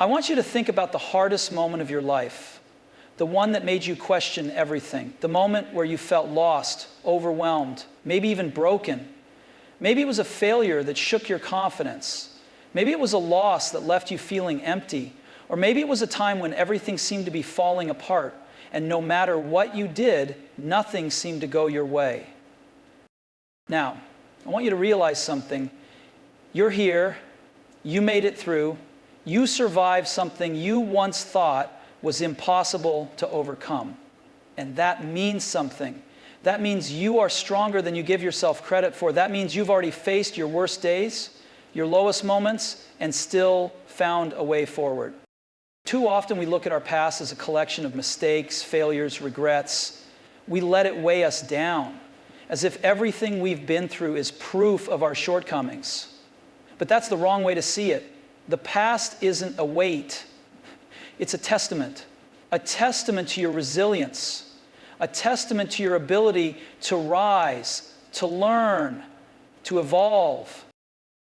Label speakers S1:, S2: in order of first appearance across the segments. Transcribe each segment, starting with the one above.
S1: I want you to think about the hardest moment of your life, the one that made you question everything, the moment where you felt lost, overwhelmed, maybe even broken. Maybe it was a failure that shook your confidence. Maybe it was a loss that left you feeling empty. Or maybe it was a time when everything seemed to be falling apart, and no matter what you did, nothing seemed to go your way. Now, I want you to realize something. You're here, you made it through, you survived something you once thought was impossible to overcome. And that means something. That means you are stronger than you give yourself credit for. That means you've already faced your worst days, your lowest moments, and still found a way forward. Too often we look at our past as a collection of mistakes, failures, regrets. We let it weigh us down, as if everything we've been through is proof of our shortcomings. But that's the wrong way to see it. The past isn't a weight. It's a testament to your resilience, a testament to your ability to rise, to learn, to evolve.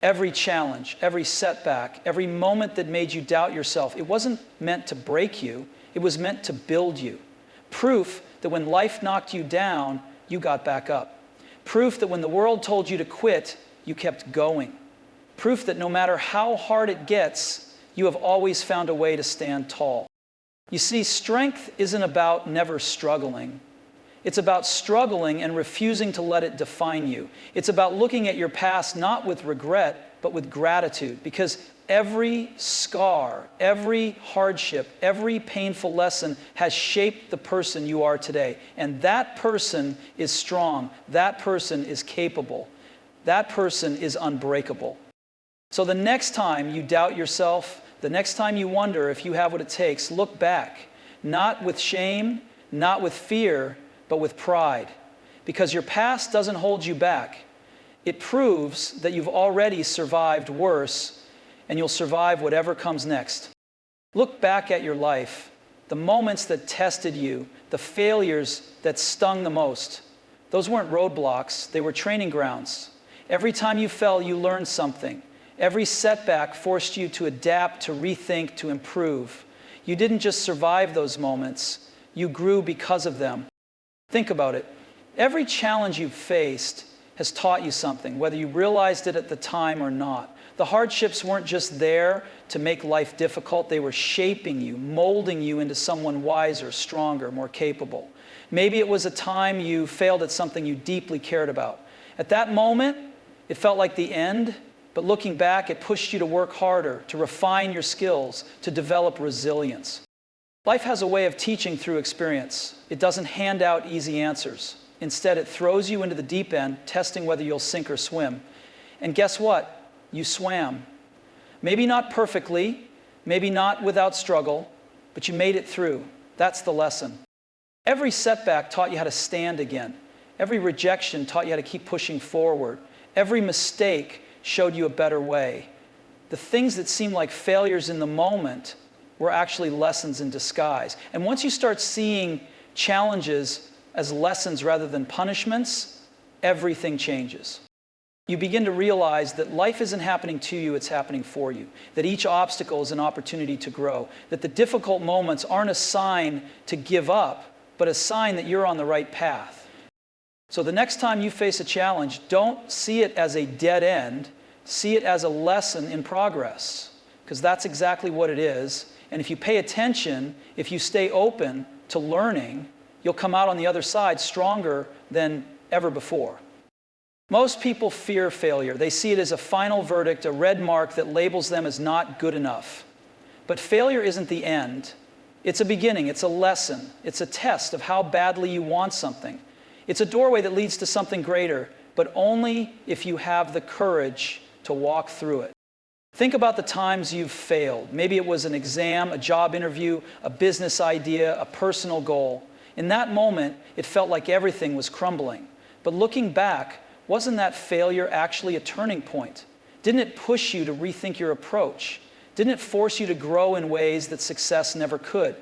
S1: Every challenge, every setback, every moment that made you doubt yourself, it wasn't meant to break you, it was meant to build you. Proof that when life knocked you down, you got back up. Proof that when the world told you to quit, you kept going. Proof that no matter how hard it gets, you have always found a way to stand tall. You see, strength isn't about never struggling. It's about struggling and refusing to let it define you. It's about looking at your past not with regret, but with gratitude. Because every scar, every hardship, every painful lesson has shaped the person you are today. And that person is strong. That person is capable. That person is unbreakable. So the next time you doubt yourself, the next time you wonder if you have what it takes, look back. Not with shame, not with fear, but with pride. Because your past doesn't hold you back. It proves that you've already survived worse, and you'll survive whatever comes next. Look back at your life, the moments that tested you, the failures that stung the most. Those weren't roadblocks, they were training grounds. Every time you fell, you learned something. Every setback forced you to adapt, to rethink, to improve. You didn't just survive those moments, you grew because of them. Think about it. Every challenge you've faced has taught you something, whether you realized it at the time or not. The hardships weren't just there to make life difficult, they were shaping you, molding you into someone wiser, stronger, more capable. Maybe it was a time you failed at something you deeply cared about. At that moment, it felt like the end, but looking back, it pushed you to work harder, to refine your skills, to develop resilience. Life has a way of teaching through experience. It doesn't hand out easy answers. Instead, it throws you into the deep end, testing whether you'll sink or swim. And guess what? You swam. Maybe not perfectly, maybe not without struggle, but you made it through. That's the lesson. Every setback taught you how to stand again. Every rejection taught you how to keep pushing forward. Every mistake showed you a better way. The things that seemed like failures in the moment were actually lessons in disguise. And once you start seeing challenges as lessons rather than punishments, everything changes. You begin to realize that life isn't happening to you, it's happening for you. That each obstacle is an opportunity to grow. That the difficult moments aren't a sign to give up, but a sign that you're on the right path. So the next time you face a challenge, don't see it as a dead end, see it as a lesson in progress. Because that's exactly what it is. And if you pay attention, if you stay open to learning, you'll come out on the other side stronger than ever before. Most people fear failure. They see it as a final verdict, a red mark that labels them as not good enough. But failure isn't the end. It's a beginning, it's a lesson, it's a test of how badly you want something. It's a doorway that leads to something greater, but only if you have the courage to walk through it. Think about the times you've failed. Maybe it was an exam, a job interview, a business idea, a personal goal. In that moment, it felt like everything was crumbling. But looking back, wasn't that failure actually a turning point? Didn't it push you to rethink your approach? Didn't it force you to grow in ways that success never could?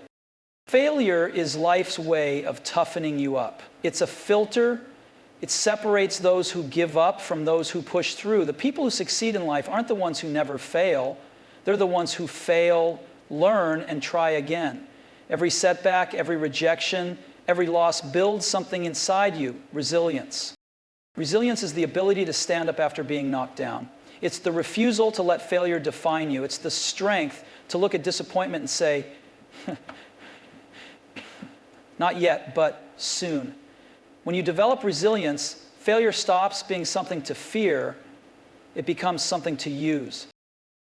S1: Failure is life's way of toughening you up. It's a filter. It separates those who give up from those who push through. The people who succeed in life aren't the ones who never fail. They're the ones who fail, learn, and try again. Every setback, every rejection, every loss builds something inside you, resilience. Resilience is the ability to stand up after being knocked down. It's the refusal to let failure define you. It's the strength to look at disappointment and say, not yet, but soon. When you develop resilience, failure stops being something to fear. It becomes something to use.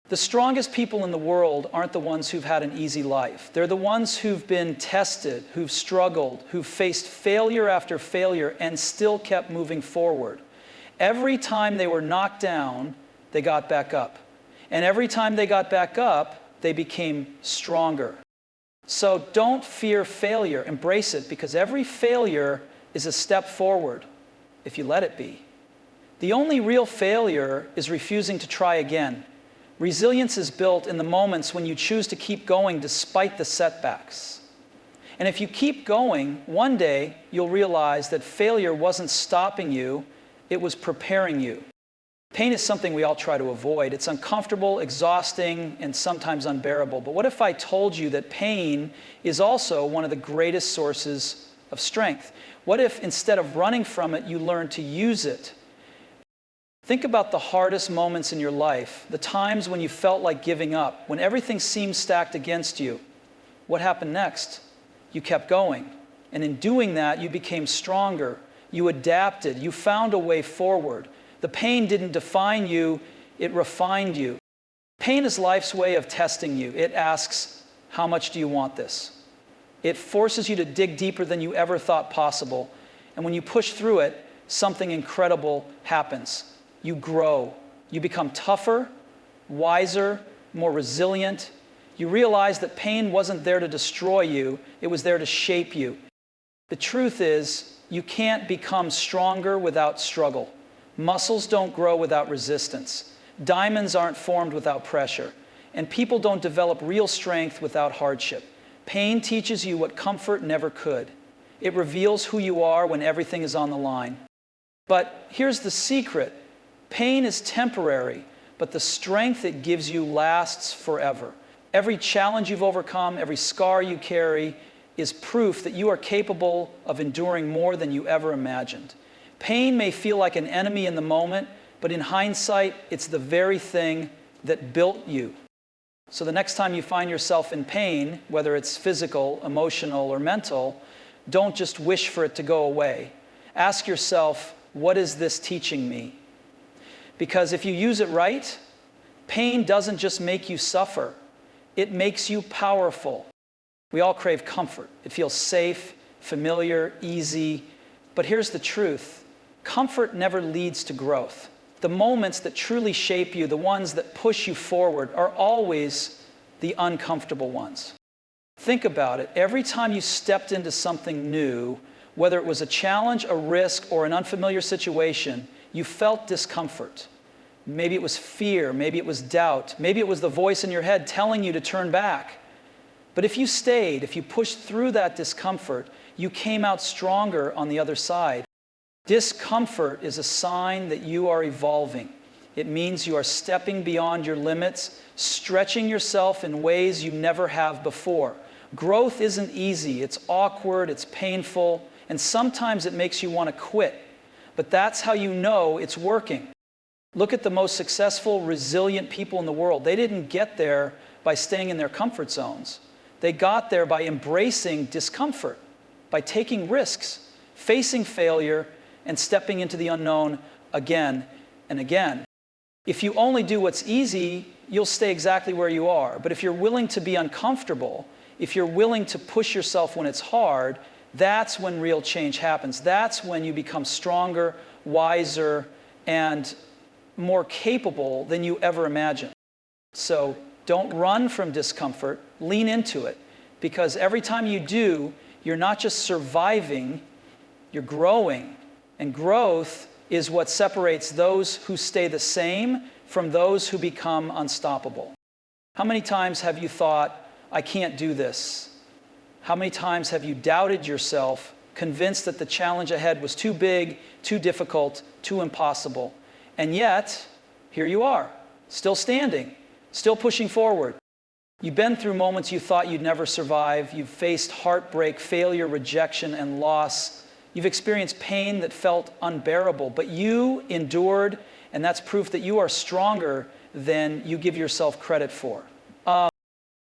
S1: The strongest people in the world aren't the ones who've had an easy life. They're the ones who've been tested, who've struggled, who've faced failure after failure and still kept moving forward. Every time they were knocked down, they got back up. And every time they got back up, they became stronger. So don't fear failure. Embrace it, because every failure is a step forward if you let it be. The only real failure is refusing to try again. Resilience is built in the moments when you choose to keep going despite the setbacks. And if you keep going, one day you'll realize that failure wasn't stopping you, it was preparing you. Pain is something we all try to avoid. It's uncomfortable, exhausting, and sometimes unbearable. But what if I told you that pain is also one of the greatest sources of strength? What if instead of running from it, you learn to use it? Think about the hardest moments in your life, the times when you felt like giving up, when everything seemed stacked against you. What happened next? You kept going. And in doing that, you became stronger. You adapted. You found a way forward. The pain didn't define you, it refined you. Pain is life's way of testing you. It asks, how much do you want this? It forces you to dig deeper than you ever thought possible. And when you push through it, something incredible happens. You grow. You become tougher, wiser, more resilient. You realize that pain wasn't there to destroy you, it was there to shape you. The truth is, you can't become stronger without struggle. Muscles don't grow without resistance. Diamonds aren't formed without pressure. And people don't develop real strength without hardship. Pain teaches you what comfort never could. It reveals who you are when everything is on the line. But here's the secret. Pain is temporary, but the strength it gives you lasts forever. Every challenge you've overcome, every scar you carry, is proof that you are capable of enduring more than you ever imagined. Pain may feel like an enemy in the moment, but in hindsight, it's the very thing that built you. So the next time you find yourself in pain, whether it's physical, emotional, or mental, don't just wish for it to go away. Ask yourself, what is this teaching me? Because if you use it right, pain doesn't just make you suffer, it makes you powerful. We all crave comfort. It feels safe, familiar, easy. But here's the truth. Comfort never leads to growth. The moments that truly shape you, the ones that push you forward, are always the uncomfortable ones. Think about it. Every time you stepped into something new, whether it was a challenge, a risk, or an unfamiliar situation, you felt discomfort. Maybe it was fear, maybe it was doubt, maybe it was the voice in your head telling you to turn back. But if you stayed, if you pushed through that discomfort, you came out stronger on the other side. Discomfort is a sign that you are evolving. It means you are stepping beyond your limits, stretching yourself in ways you never have before. Growth isn't easy. It's awkward, it's painful, and sometimes it makes you want to quit. But that's how you know it's working. Look at the most successful, resilient people in the world. They didn't get there by staying in their comfort zones. They got there by embracing discomfort, by taking risks, facing failure, and stepping into the unknown again and again. If you only do what's easy, you'll stay exactly where you are. But if you're willing to be uncomfortable, if you're willing to push yourself when it's hard, that's when real change happens. That's when you become stronger, wiser, and more capable than you ever imagined. So don't run from discomfort, lean into it. Because every time you do, you're not just surviving, you're growing. And growth is what separates those who stay the same from those who become unstoppable. How many times have you thought, I can't do this? How many times have you doubted yourself, convinced that the challenge ahead was too big, too difficult, too impossible? And yet, here you are, still standing, still pushing forward. You've been through moments you thought you'd never survive. You've faced heartbreak, failure, rejection, and loss. You've experienced pain that felt unbearable, but you endured, and that's proof that you are stronger than you give yourself credit for.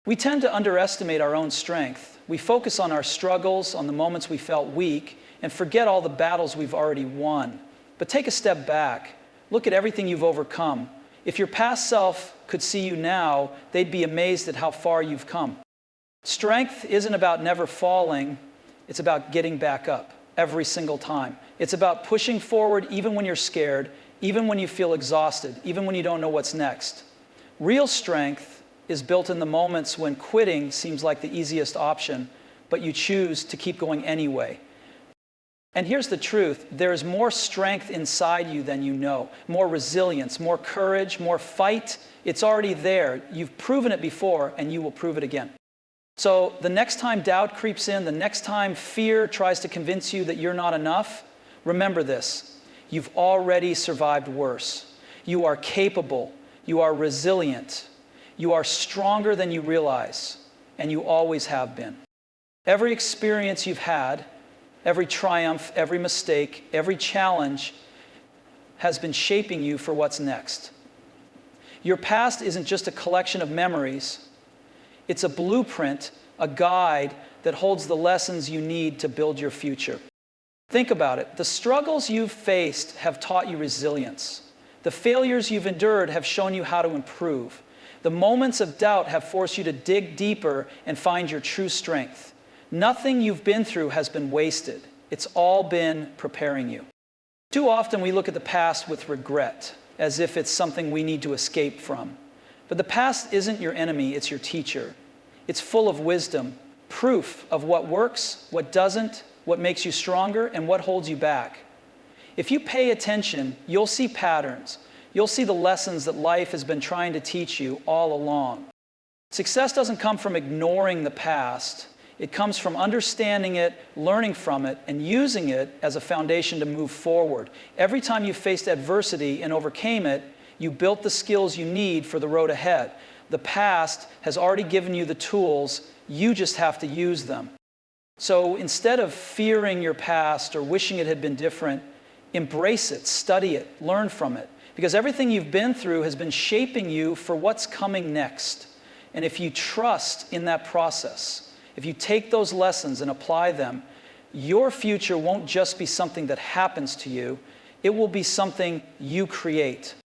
S1: We tend to underestimate our own strength. We focus on our struggles, on the moments we felt weak, and forget all the battles we've already won. But take a step back. Look at everything you've overcome. If your past self could see you now, they'd be amazed at how far you've come. Strength isn't about never falling. It's about getting back up every single time. It's about pushing forward even when you're scared, even when you feel exhausted, even when you don't know what's next. Real strength is built in the moments when quitting seems like the easiest option, but you choose to keep going anyway. And here's the truth. There is more strength inside you than you know. More resilience, more courage, more fight. It's already there. You've proven it before, and you will prove it again. So the next time doubt creeps in, the next time fear tries to convince you that you're not enough, remember this. You've already survived worse. You are capable. You are resilient. You are stronger than you realize, and you always have been. Every experience you've had, every triumph, every mistake, every challenge has been shaping you for what's next. Your past isn't just a collection of memories. It's a blueprint, a guide that holds the lessons you need to build your future. Think about it. The struggles you've faced have taught you resilience. The failures you've endured have shown you how to improve. The moments of doubt have forced you to dig deeper and find your true strength. Nothing you've been through has been wasted. It's all been preparing you. Too often we look at the past with regret, as if it's something we need to escape from. But the past isn't your enemy, it's your teacher. It's full of wisdom, proof of what works, what doesn't, what makes you stronger, and what holds you back. If you pay attention, you'll see patterns. You'll see the lessons that life has been trying to teach you all along. Success doesn't come from ignoring the past. It comes from understanding it, learning from it, and using it as a foundation to move forward. Every time you faced adversity and overcame it, you built the skills you need for the road ahead. The past has already given you the tools, you just have to use them. So instead of fearing your past or wishing it had been different, embrace it, study it, learn from it. Because everything you've been through has been shaping you for what's coming next. And if you trust in that process, if you take those lessons and apply them, your future won't just be something that happens to you, it will be something you create.